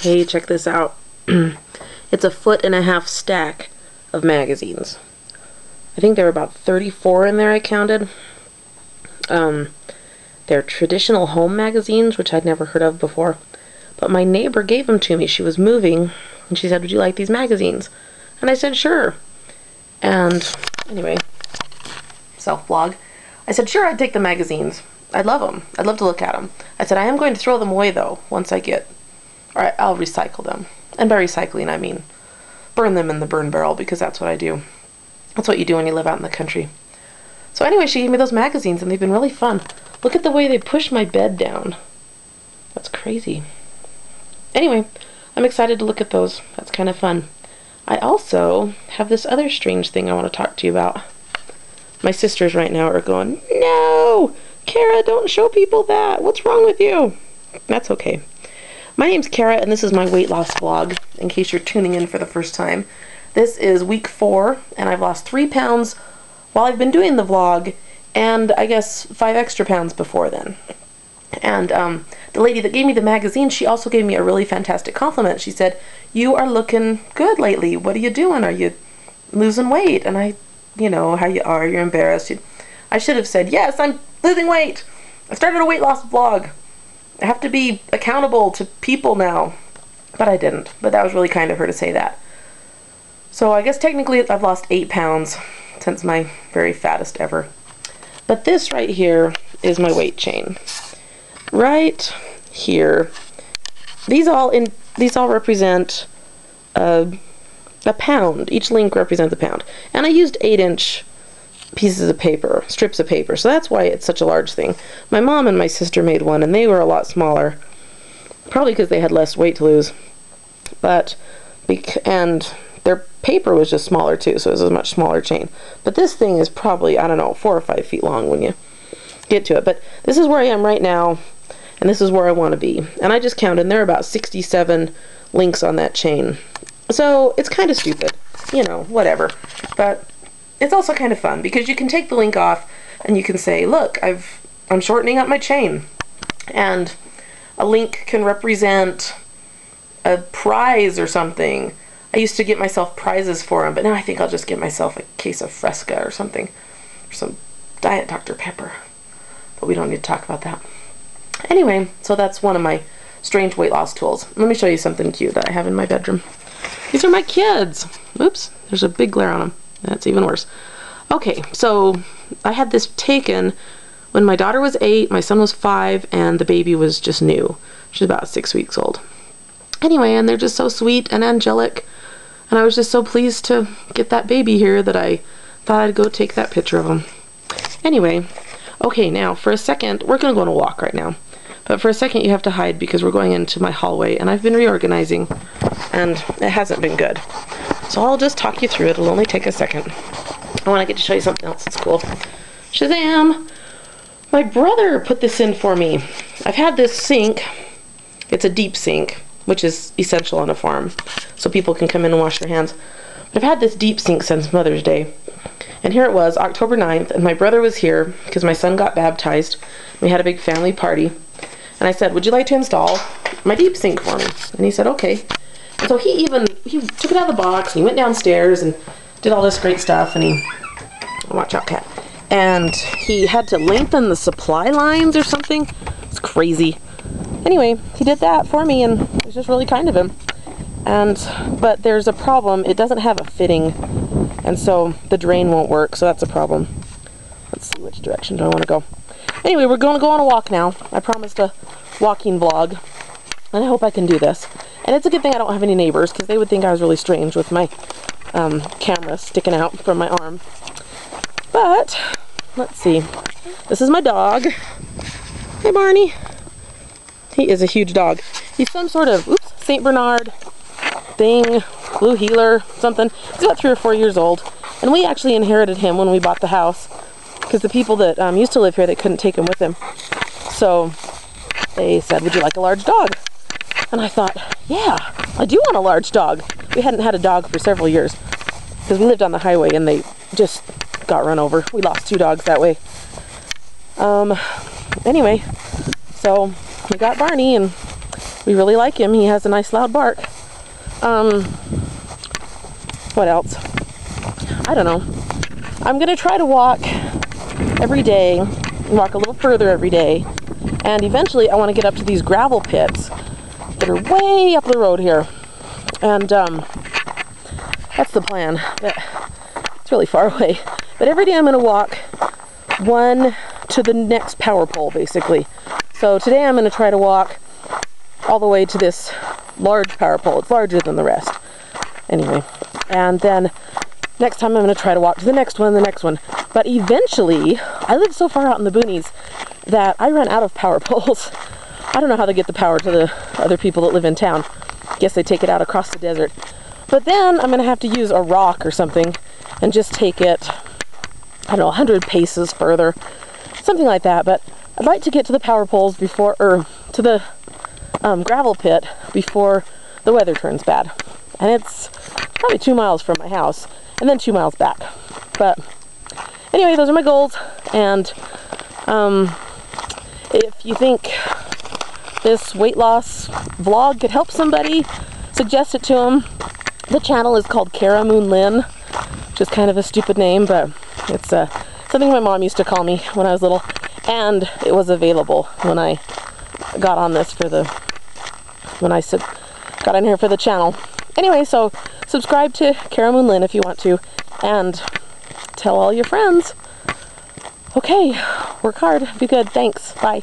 Hey, check this out. It's a 1.5-foot stack of magazines. I think there were about 34 in there I counted. They're traditional home magazines, which I'd never heard of before. But my neighbor gave them to me. She was moving, and she said, "Would you like these magazines?" And I said, "Sure." And anyway, self-blog. I said, "Sure, I'd take the magazines. I'd love them. I'd love to look at them." I said, "I am going to throw them away, though, once I get... or I'll recycle them." And by recycling, I mean burn them in the burn barrel, because that's what I do. That's what you do when you live out in the country. So anyway, she gave me those magazines, and they've been really fun. Look at the way they push my bed down. That's crazy. Anyway, I'm excited to look at those. That's kind of fun. I also have this other strange thing I want to talk to you about. My sisters right now are going, "No! Kara, don't show people that! What's wrong with you?" That's okay. My name's Kara, and this is my weight loss vlog, in case you're tuning in for the first time. This is week 4, and I've lost 3 pounds while I've been doing the vlog, and I guess 5 extra pounds before then. And the lady that gave me the magazine, she also gave me a really fantastic compliment. She said, "You are looking good lately. What are you doing? Are you losing weight?" And I, you know how you are, you're embarrassed. I should have said, "Yes, I'm losing weight. I started a weight loss vlog. I have to be accountable to people now." But I didn't. But that was really kind of her to say that. So I guess technically I've lost 8 pounds since my very fattest ever. But this right here is my weight chain. Right here. These all represent a pound. Each link represents a pound. And I used 8-inch pieces of paper, strips of paper, so that's why it's such a large thing. My mom and my sister made one, and they were a lot smaller, probably because they had less weight to lose. And their paper was just smaller too, so it was a much smaller chain. But this thing is probably, I don't know, 4 or 5 feet long when you get to it. But this is where I am right now, and this is where I want to be. And I just counted, and there are about 67 links on that chain. So it's kind of stupid, you know, whatever. But it's also kind of fun, because you can take the link off and you can say, "Look, I'm shortening up my chain." And a link can represent a prize or something. I used to get myself prizes for them, but now I think I'll just get myself a case of Fresca or something, or some Diet Dr. Pepper. But we don't need to talk about that. Anyway, so that's one of my strange weight loss tools. Let me show you something cute that I have in my bedroom. These are my kids. Oops, there's a big glare on them. That's even worse. Okay, so I had this taken when my daughter was 8, my son was 5, and the baby was just new. She's about 6 weeks old. Anyway, and they're just so sweet and angelic, and I was just so pleased to get that baby here that I thought I'd go take that picture of him. Anyway, okay, now for a second, we're going to go on a walk right now. But for a second you have to hide, because we're going into my hallway, and I've been reorganizing, and it hasn't been good. So I'll just talk you through it. It'll only take a second. I want to get to show you something else that's cool. Shazam! My brother put this in for me. I've had this sink. It's a deep sink, which is essential on a farm, so people can come in and wash their hands. But I've had this deep sink since Mother's Day. And here it was, October 9th, and my brother was here because my son got baptized. We had a big family party. And I said, "Would you like to install my deep sink for me?" And he said, "Okay." And so he took it out of the box, and he went downstairs and did all this great stuff, and watch out, cat. And he had to lengthen the supply lines or something. It's crazy. Anyway, he did that for me, and it was just really kind of him. But there's a problem. It doesn't have a fitting, and so the drain won't work, so that's a problem. Let's see, which direction do I want to go? Anyway, we're going to go on a walk now. I promised a walking vlog, and I hope I can do this. And it's a good thing I don't have any neighbors, because they would think I was really strange with my camera sticking out from my arm. But, let's see. This is my dog. Hey, Barney. He is a huge dog. He's some sort of, St. Bernard thing, blue heeler, something. He's about 3 or 4 years old. And we actually inherited him when we bought the house, because the people that used to live here, they couldn't take him with them. So they said, "Would you like a large dog?" And I thought, yeah, I do want a large dog. We hadn't had a dog for several years, because we lived on the highway and they just got run over. We lost 2 dogs that way. Anyway, so we got Barney, and We really like him. He has a nice loud bark. What else? I don't know. I'm gonna try to walk every day, walk a little further every day, and eventually I want to get up to these gravel pits that are way up the road here, and that's the plan. But it's really far away. But every day I'm gonna walk one to the next power pole, basically. So today I'm gonna try to walk all the way to this large power pole. It's larger than the rest. Anyway, and then next time I'm going to try to walk to the next one, But eventually, I live so far out in the boonies that I run out of power poles. I don't know how they get the power to the other people that live in town. Guess they take it out across the desert. But then I'm going to have to use a rock or something and just take it, I don't know, 100 paces further. Something like that. But I'd like to get to the power poles before, or to the gravel pit before the weather turns bad. And it's probably 2 miles from my house, and then 2 miles back. But anyway, those are my goals, and if you think this weight loss vlog could help somebody, suggest it to them. The channel is called Cara Moon Lynn, which is kind of a stupid name, but it's something my mom used to call me when I was little, and it was available when I got on this for the, got in here for the channel. Anyway, so subscribe to Cara Moon Lynn if you want to, and tell all your friends. Okay, work hard, be good, thanks, bye.